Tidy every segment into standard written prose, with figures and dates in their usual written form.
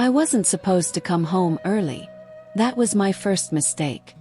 I wasn't supposed to come home early. That was my first mistake.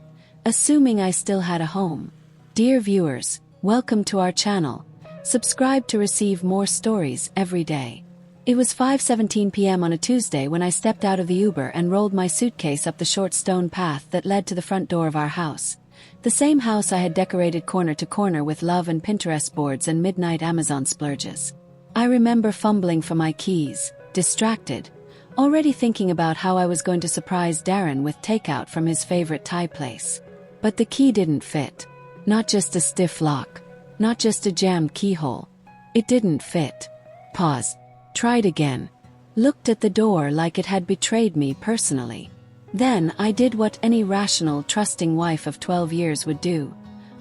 Assuming I still had a home. Dear viewers, welcome to our channel. Subscribe to receive more stories every day. It was 5:17 p.m. on a Tuesday when I stepped out of the Uber and rolled my suitcase up the short stone path that led to the front door of our house. The same house I had decorated corner to corner with love and Pinterest boards and midnight Amazon splurges. I remember fumbling for my keys, distracted, already thinking about how I was going to surprise Darren with takeout from his favorite Thai place. But the key didn't fit. Not just a stiff lock. Not just a jammed keyhole. It didn't fit. Paused. Tried again. Looked at the door like it had betrayed me personally. Then I did what any rational, trusting wife of 12 years would do.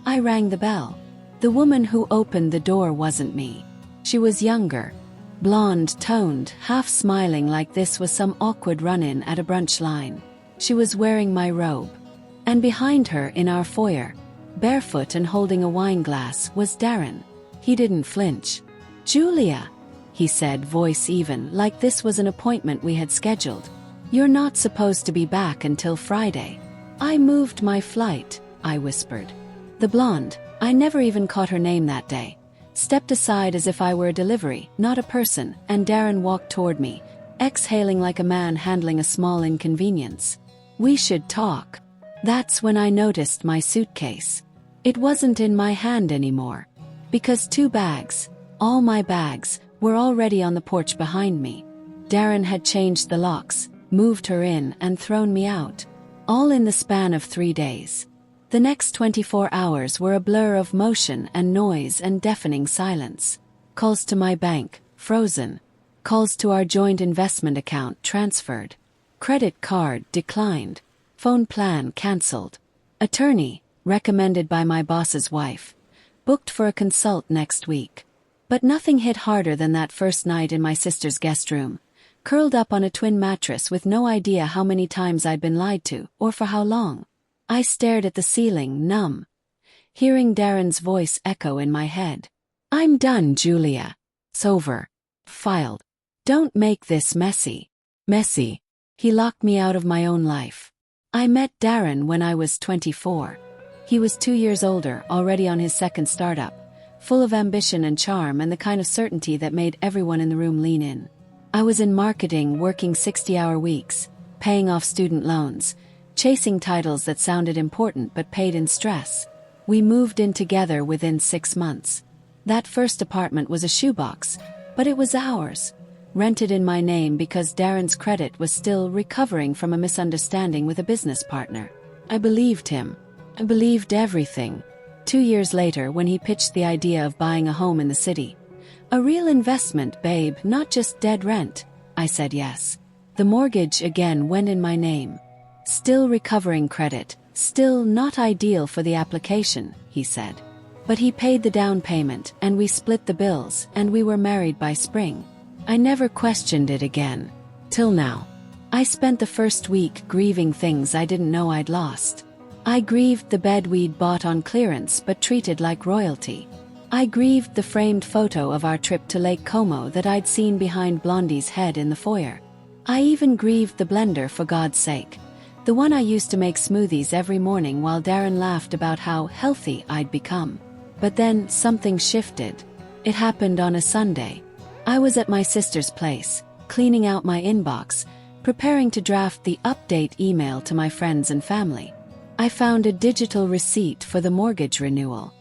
I rang the bell. The woman who opened the door wasn't me. She was younger. Blonde, toned, half smiling like this was some awkward run-in at a brunch line. She was wearing my robe. And behind her in our foyer, barefoot and holding a wine glass, was Darren. He didn't flinch. "Julia," he said, voice even, like this was an appointment we had scheduled. "You're not supposed to be back until Friday." "I moved my flight," I whispered. The blonde, I never even caught her name that day, stepped aside as if I were a delivery, not a person, and Darren walked toward me, exhaling like a man handling a small inconvenience. "We should talk." That's when I noticed my suitcase. It wasn't in my hand anymore. Because 2 bags, all my bags, were already on the porch behind me. Darren had changed the locks, moved her in, and thrown me out. All in the span of 3 days. The next 24 hours were a blur of motion and noise and deafening silence. Calls to my bank, frozen. Calls to our joint investment account, transferred. Credit card, declined. Phone plan, cancelled. Attorney, recommended by my boss's wife. Booked for a consult next week. But nothing hit harder than that first night in my sister's guest room, curled up on a twin mattress with no idea how many times I'd been lied to, or for how long. I stared at the ceiling, numb, hearing Darren's voice echo in my head. "I'm done, Julia. It's over. Filed. Don't make this messy." Messy. He locked me out of my own life. I met Darren when I was 24. He was 2 years older, already on his second startup. Full of ambition and charm and the kind of certainty that made everyone in the room lean in. I was in marketing, working 60-hour weeks, paying off student loans, chasing titles that sounded important but paid in stress. We moved in together within 6 months. That first apartment was a shoebox, but it was ours. Rented in my name because Darren's credit was still recovering from a misunderstanding with a business partner. I believed him. I believed everything. 2 years later, when he pitched the idea of buying a home in the city. "A real investment, babe, not just dead rent," I said yes. The mortgage again went in my name. "Still recovering credit, still not ideal for the application," he said. But he paid the down payment, and we split the bills, and we were married by spring. I never questioned it again. Till now. I spent the first week grieving things I didn't know I'd lost. I grieved the bed we'd bought on clearance but treated like royalty. I grieved the framed photo of our trip to Lake Como that I'd seen behind Blondie's head in the foyer. I even grieved the blender, for God's sake. The one I used to make smoothies every morning while Darren laughed about how healthy I'd become. But then something shifted. It happened on a Sunday. I was at my sister's place, cleaning out my inbox, preparing to draft the update email to my friends and family. I found a digital receipt for the mortgage renewal.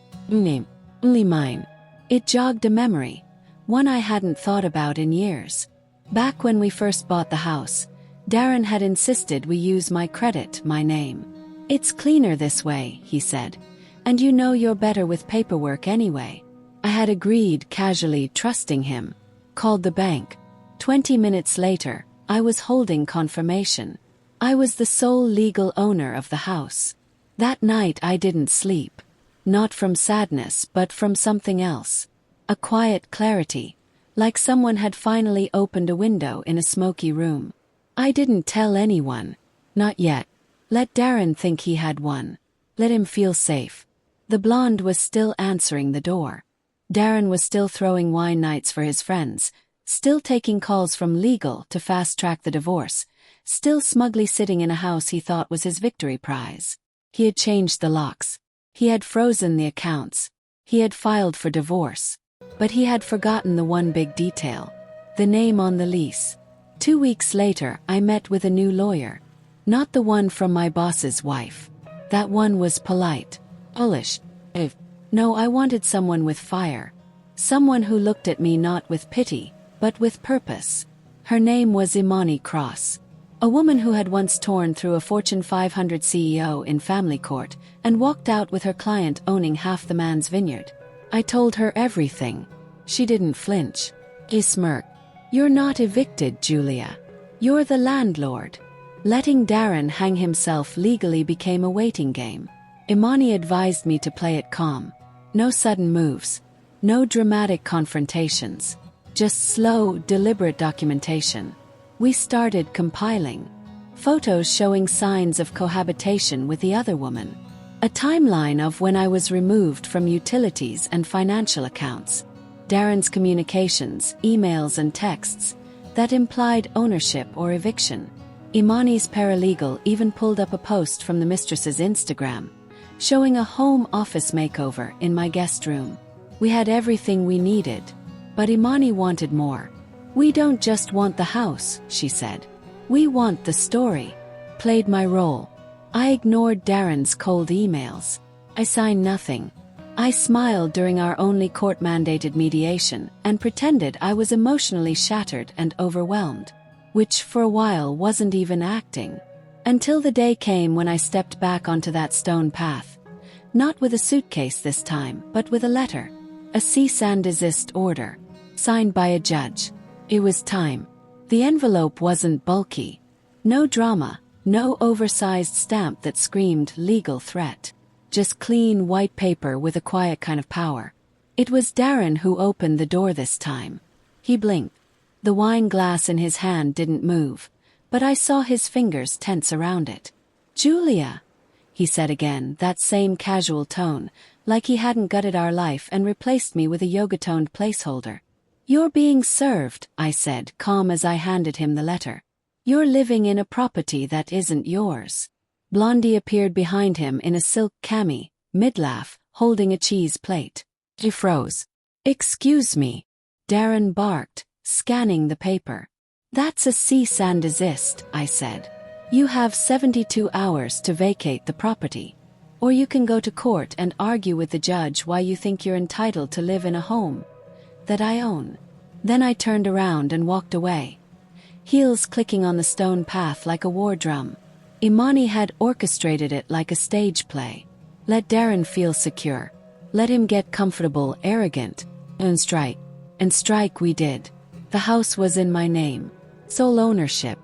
Only mine. It jogged a memory, one I hadn't thought about in years. Back when we first bought the house, Darren had insisted we use my credit, my name. "It's cleaner this way," he said. "And you know you're better with paperwork anyway." I had agreed, casually, trusting him. Called the bank. 20 minutes later, I was holding confirmation. I was the sole legal owner of the house. That night I didn't sleep. Not from sadness, but from something else. A quiet clarity, like someone had finally opened a window in a smoky room. I didn't tell anyone. Not yet. Let Darren think he had one. Let him feel safe. The blonde was still answering the door. Darren was still throwing wine nights for his friends, still taking calls from legal to fast-track the divorce, still smugly sitting in a house he thought was his victory prize. He had changed the locks. He had frozen the accounts. He had filed for divorce. But he had forgotten the one big detail: the name on the lease. 2 weeks later, I met with a new lawyer. Not the one from my boss's wife. That one was polite. Polish. No, I wanted someone with fire. Someone who looked at me not with pity, but with purpose. Her name was Imani Cross. A woman who had once torn through a Fortune 500 CEO in family court and walked out with her client owning half the man's vineyard. I told her everything. She didn't flinch. He smirked. "You're not evicted, Julia. You're the landlord." Letting Darren hang himself legally became a waiting game. Imani advised me to play it calm. No sudden moves. No dramatic confrontations. Just slow, deliberate documentation. We started compiling photos showing signs of cohabitation with the other woman. A timeline of when I was removed from utilities and financial accounts. Darren's communications, emails and texts that implied ownership or eviction. Imani's paralegal even pulled up a post from the mistress's Instagram, showing a home office makeover in my guest room. We had everything we needed, but Imani wanted more. "We don't just want the house," she said. "We want the story." Played my role. I ignored Darren's cold emails. I signed nothing. I smiled during our only court-mandated mediation and pretended I was emotionally shattered and overwhelmed, which for a while wasn't even acting. Until the day came when I stepped back onto that stone path. Not with a suitcase this time, but with a letter. A cease and desist order. Signed by a judge. It was time. The envelope wasn't bulky. No drama, no oversized stamp that screamed legal threat. Just clean white paper with a quiet kind of power. It was Darren who opened the door this time. He blinked. The wine glass in his hand didn't move, but I saw his fingers tense around it. "Julia," he said again, that same casual tone, like he hadn't gutted our life and replaced me with a yoga-toned placeholder. "You're being served," I said, calm as I handed him the letter. "You're living in a property that isn't yours." Blondie appeared behind him in a silk cami, mid-laugh, holding a cheese plate. He froze. "Excuse me," Darren barked, scanning the paper. "That's a cease and desist," I said. "You have 72 hours to vacate the property. Or you can go to court and argue with the judge why you think you're entitled to live in a home that I own." Then I turned around and walked away. Heels clicking on the stone path like a war drum. Imani had orchestrated it like a stage play. Let Darren feel secure. Let him get comfortable, arrogant, and strike. And strike we did. The house was in my name. Sole ownership.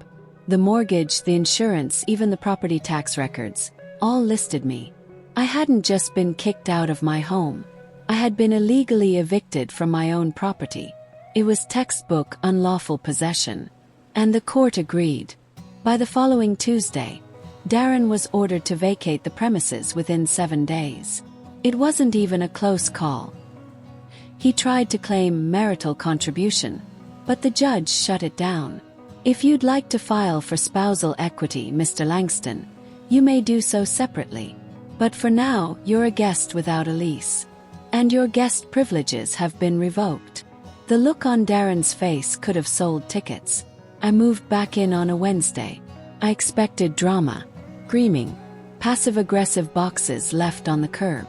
The mortgage, the insurance, even the property tax records, all listed me. I hadn't just been kicked out of my home. I had been illegally evicted from my own property. It was textbook unlawful possession. And the court agreed. By the following Tuesday, Darren was ordered to vacate the premises within 7 days. It wasn't even a close call. He tried to claim marital contribution, but the judge shut it down. "If you'd like to file for spousal equity, Mr. Langston, you may do so separately. But for now, you're a guest without a lease. And your guest privileges have been revoked." The look on Darren's face could have sold tickets. I moved back in on a Wednesday. I expected drama, screaming, passive-aggressive boxes left on the curb.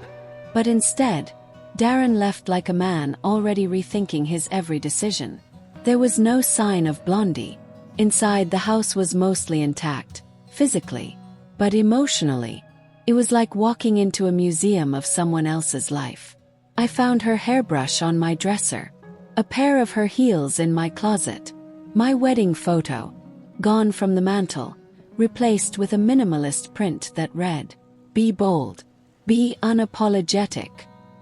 But instead, Darren left like a man already rethinking his every decision. There was no sign of Blondie. Inside, the house was mostly intact, physically, but emotionally, it was like walking into a museum of someone else's life. I found her hairbrush on my dresser, a pair of her heels in my closet, my wedding photo, gone from the mantel, replaced with a minimalist print that read, "Be bold. Be unapologetic."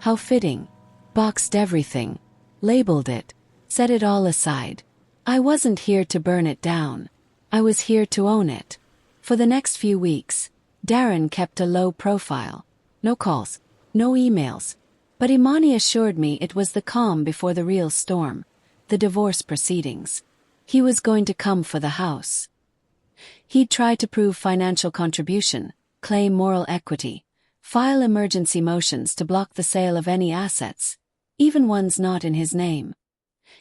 How fitting. Boxed everything. Labeled it. Set it all aside. I wasn't here to burn it down. I was here to own it. For the next few weeks, Darren kept a low profile. No calls. No emails. But Imani assured me it was the calm before the real storm. the divorce proceedings. He was going to come for the house. He'd try to prove financial contribution, claim moral equity, file emergency motions to block the sale of any assets, even ones not in his name.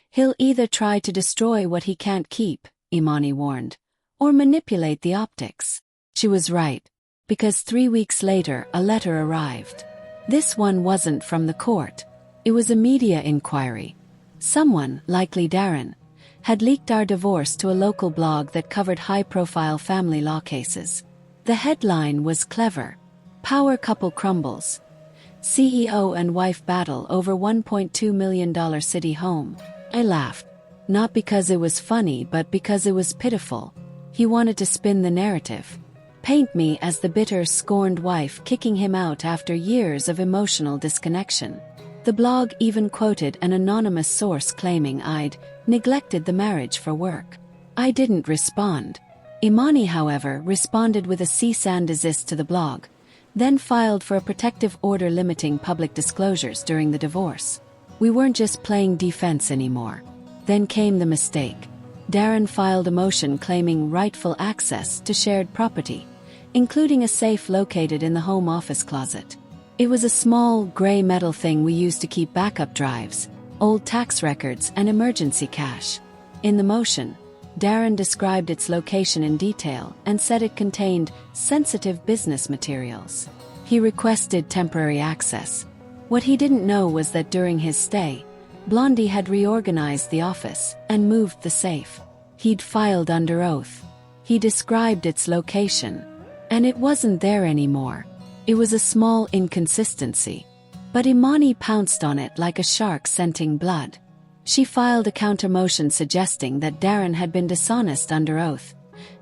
He'll either try to destroy what he can't keep, Imani warned, or manipulate the optics. She was right, because 3 weeks later a letter arrived. This one wasn't from the court. It was a media inquiry. Someone, likely Darren, had leaked our divorce to a local blog that covered high-profile family law cases. The headline was clever. Power couple crumbles. CEO and wife battle over $1.2 million city home. I laughed. Not because it was funny but because it was pitiful. He wanted to spin the narrative. Paint me as the bitter, scorned wife kicking him out after years of emotional disconnection. The blog even quoted an anonymous source claiming I'd neglected the marriage for work. I didn't respond. Imani, however, responded with a cease and desist to the blog, then filed for a protective order limiting public disclosures during the divorce. We weren't just playing defense anymore. Then came the mistake. Darren filed a motion claiming rightful access to shared property, including a safe located in the home office closet. It was a small, gray metal thing we used to keep backup drives, old tax records, and emergency cash. In the motion, Darren described its location in detail and said it contained sensitive business materials. He requested temporary access. What he didn't know was that during his stay, Blondie had reorganized the office and moved the safe. He'd filed under oath. He described its location. And it wasn't there anymore. It was a small inconsistency. But Imani pounced on it like a shark scenting blood. She filed a counter-motion suggesting that Darren had been dishonest under oath,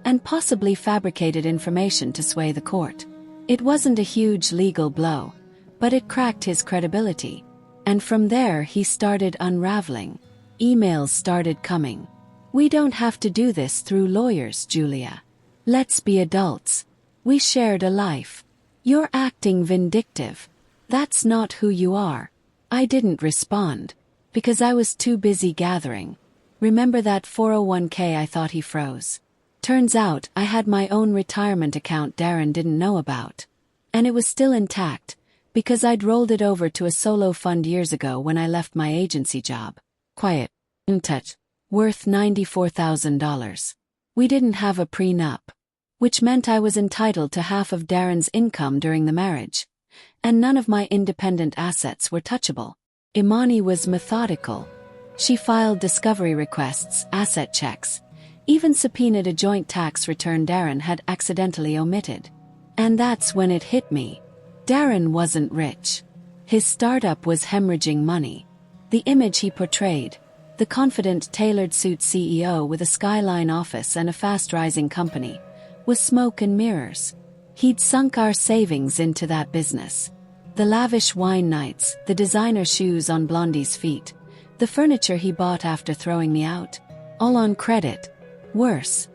and possibly fabricated information to sway the court. It wasn't a huge legal blow, but it cracked his credibility. And from there he started unraveling. Emails started coming. "We don't have to do this through lawyers, Julia. Let's be adults. We shared a life. You're acting vindictive. That's not who you are." I didn't respond, because I was too busy gathering. Remember that 401k I thought he froze? Turns out I had my own retirement account Darren didn't know about. And it was still intact, because I'd rolled it over to a solo fund years ago when I left my agency job. Quiet. Touch. Worth $94,000. We didn't have a prenup, which meant I was entitled to half of Darren's income during the marriage, and none of my independent assets were touchable. Imani was methodical. She filed discovery requests, asset checks, even subpoenaed a joint tax return Darren had accidentally omitted. And that's when it hit me. Darren wasn't rich. His startup was hemorrhaging money. The image he portrayed, the confident tailored suit CEO with a skyline office and a fast-rising company, was smoke and mirrors. He'd sunk our savings into that business. The lavish wine nights, the designer shoes on Blondie's feet, the furniture he bought after throwing me out, all on credit. Worse,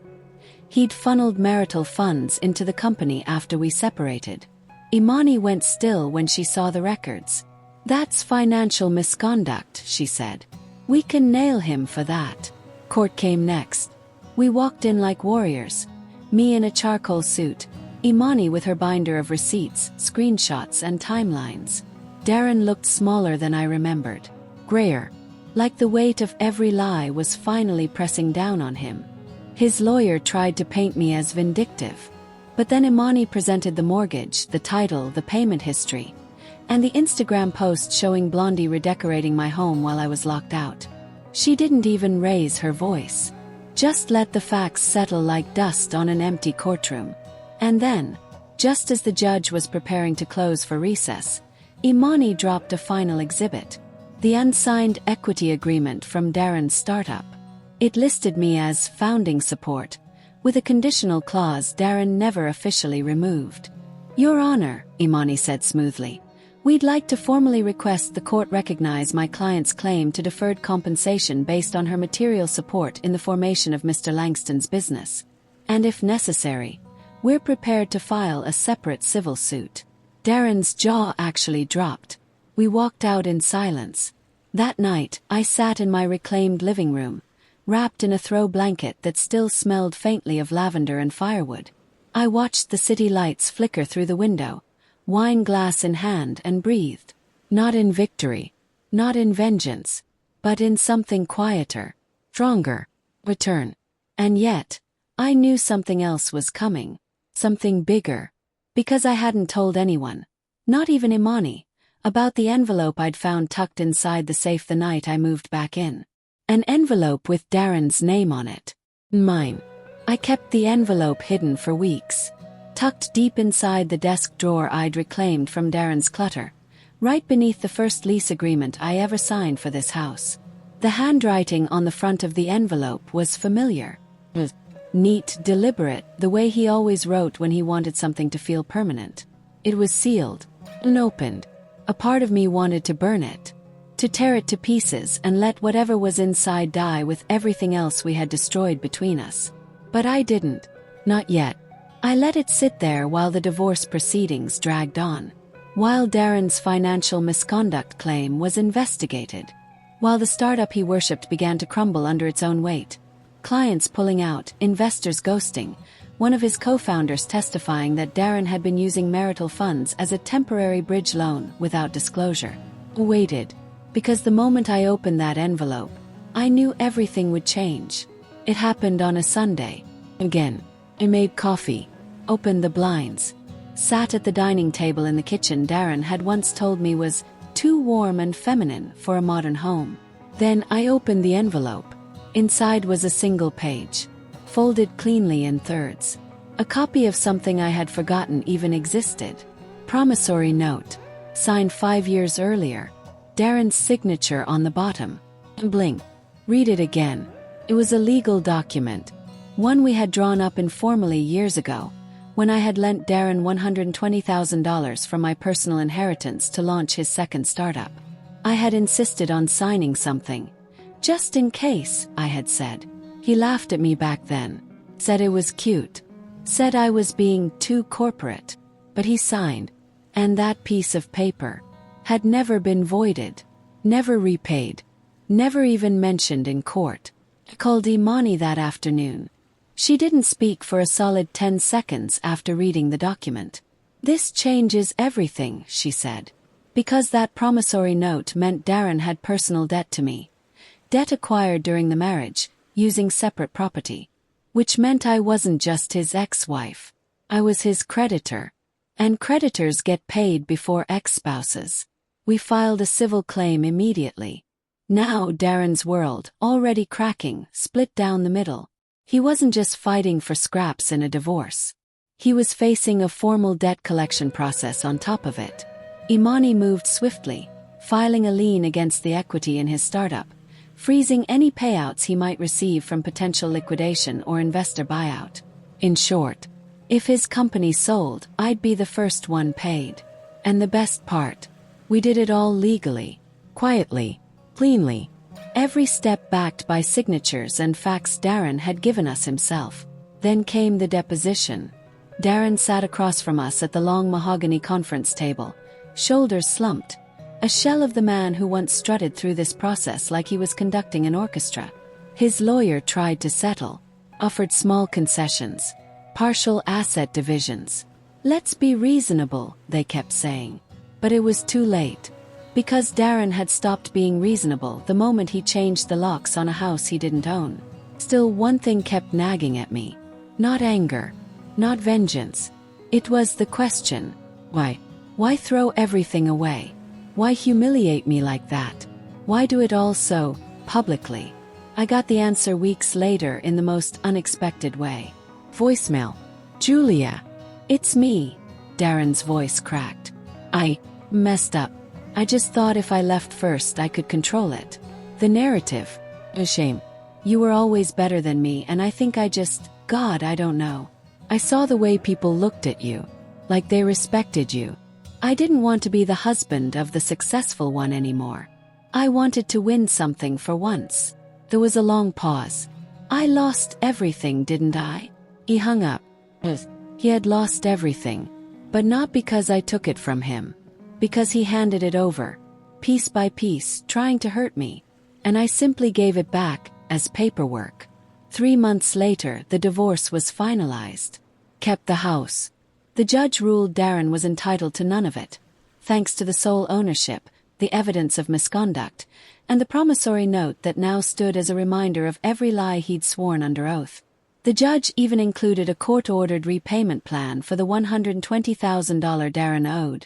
he'd funneled marital funds into the company after we separated. Imani went still when she saw the records. "That's financial misconduct," she said. "We can nail him for that." Court came next. We walked in like warriors. Me in a charcoal suit, Imani with her binder of receipts, screenshots, and timelines. Darren looked smaller than I remembered. Grayer. Like the weight of every lie was finally pressing down on him. His lawyer tried to paint me as vindictive. But then Imani presented the mortgage, the title, the payment history, and the Instagram post showing Blondie redecorating my home while I was locked out. She didn't even raise her voice. Just let the facts settle like dust on an empty courtroom. And then, just as the judge was preparing to close for recess, Imani dropped a final exhibit. The unsigned equity agreement from Darren's startup. It listed me as founding support, with a conditional clause Darren never officially removed. "Your Honor," Imani said smoothly, "we'd like to formally request the court recognize my client's claim to deferred compensation based on her material support in the formation of Mr. Langston's business. And if necessary, we're prepared to file a separate civil suit." Darren's jaw actually dropped. We walked out in silence. That night, I sat in my reclaimed living room, wrapped in a throw blanket that still smelled faintly of lavender and firewood. I watched the city lights flicker through the window, wine glass in hand, and breathed. Not in victory, not in vengeance, but in something quieter, stronger, return. And yet, I knew something else was coming, something bigger, because I hadn't told anyone, not even Imani, about the envelope I'd found tucked inside the safe the night I moved back in. An envelope with Darren's name on it. Mine. I kept the envelope hidden for weeks, tucked deep inside the desk drawer I'd reclaimed from Darren's clutter, right beneath the first lease agreement I ever signed for this house. The handwriting on the front of the envelope was familiar. Neat, deliberate, the way he always wrote when he wanted something to feel permanent. It was sealed, unopened. A part of me wanted to burn it, to tear it to pieces and let whatever was inside die with everything else we had destroyed between us. But I didn't. Not yet. I let it sit there while the divorce proceedings dragged on, while Darren's financial misconduct claim was investigated, while the startup he worshipped began to crumble under its own weight. Clients pulling out, investors ghosting, one of his co-founders testifying that Darren had been using marital funds as a temporary bridge loan without disclosure. Waited. Because the moment I opened that envelope, I knew everything would change. It happened on a Sunday. Again. I made coffee, opened the blinds, sat at the dining table in the kitchen Darren had once told me was too warm and feminine for a modern home. Then I opened the envelope. Inside was a single page, folded cleanly in thirds. A copy of something I had forgotten even existed. Promissory note, signed 5 years earlier. Darren's signature on the bottom. Blink. Read it again. It was a legal document, one we had drawn up informally years ago, when I had lent Darren $120,000 from my personal inheritance to launch his second startup. I had insisted on signing something. Just in case, I had said. He laughed at me back then, said it was cute, said I was being too corporate. But he signed, and that piece of paper had never been voided, never repaid, never even mentioned in court. I called Imani that afternoon. She didn't speak for a solid 10 seconds after reading the document. "This changes everything," she said. Because that promissory note meant Darren had personal debt to me. Debt acquired during the marriage, using separate property. Which meant I wasn't just his ex-wife. I was his creditor. And creditors get paid before ex-spouses. We filed a civil claim immediately. Now Darren's world, already cracking, split down the middle. He wasn't just fighting for scraps in a divorce. He was facing a formal debt collection process on top of it. Imani moved swiftly, filing a lien against the equity in his startup, freezing any payouts he might receive from potential liquidation or investor buyout. In short, if his company sold, I'd be the first one paid. And the best part, we did it all legally, quietly, cleanly. Every step backed by signatures and facts Darren had given us himself. Then came the deposition. Darren sat across from us at the long mahogany conference table, shoulders slumped, a shell of the man who once strutted through this process like he was conducting an orchestra. His lawyer tried to settle, offered small concessions, partial asset divisions. "Let's be reasonable," they kept saying. But it was too late. Because Darren had stopped being reasonable the moment he changed the locks on a house he didn't own. Still, one thing kept nagging at me. Not anger, not vengeance. It was the question, why? Why throw everything away? Why humiliate me like that? Why do it all so publicly? I got the answer weeks later in the most unexpected way. Voicemail. "Julia. It's me." Darren's voice cracked. "I messed up. I just thought if I left first I could control it. The narrative. A shame. You were always better than me and I think I don't know. I saw the way people looked at you. Like they respected you. I didn't want to be the husband of the successful one anymore. I wanted to win something for once." There was a long pause. "I lost everything, didn't I?" He hung up. He had lost everything. But not because I took it from him. Because he handed it over. piece by piece, trying to hurt me. And I simply gave it back as paperwork. 3 months later, the divorce was finalized. Kept the house. The judge ruled Darren was entitled to none of it, thanks to the sole ownership, the evidence of misconduct, and the promissory note that now stood as a reminder of every lie he'd sworn under oath. The judge even included a court-ordered repayment plan for the $120,000 Darren owed,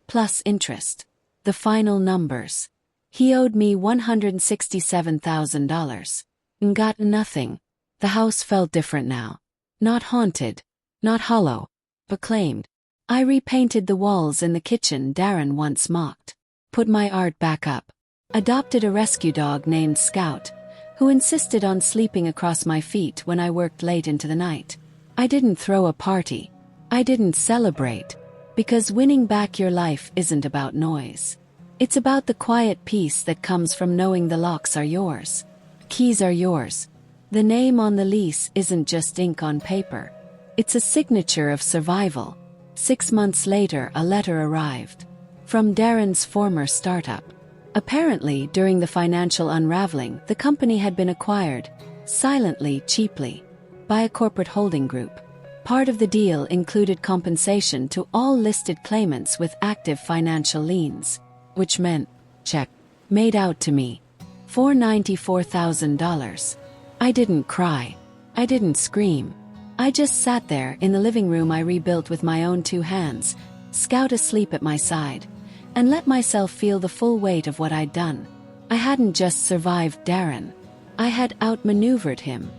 plus interest. The final numbers. He owed me $167,000. And got nothing. The house felt different now. Not haunted. Not hollow. But claimed. I repainted the walls in the kitchen Darren once mocked. Put my art back up. Adopted a rescue dog named Scout, who insisted on sleeping across my feet when I worked late into the night. I didn't throw a party. I didn't celebrate. Because winning back your life isn't about noise. It's about the quiet peace that comes from knowing the locks are yours. Keys are yours. The name on the lease isn't just ink on paper. It's a signature of survival. 6 months later, a letter arrived. From Darren's former startup. Apparently, during the financial unraveling, the company had been acquired, silently, cheaply, by a corporate holding group. Part of the deal included compensation to all listed claimants with active financial liens, which meant, check, made out to me, $494,000. I didn't cry. I didn't scream. I just sat there in the living room I rebuilt with my own 2 hands, Scout asleep at my side, and let myself feel the full weight of what I'd done. I hadn't just survived Darren. I had outmaneuvered him.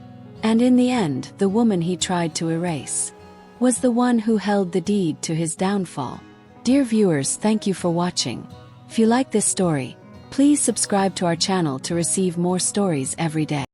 And in the end, the woman he tried to erase was the one who held the deed to his downfall. Dear viewers, thank you for watching. If you like this story, please subscribe to our channel to receive more stories every day.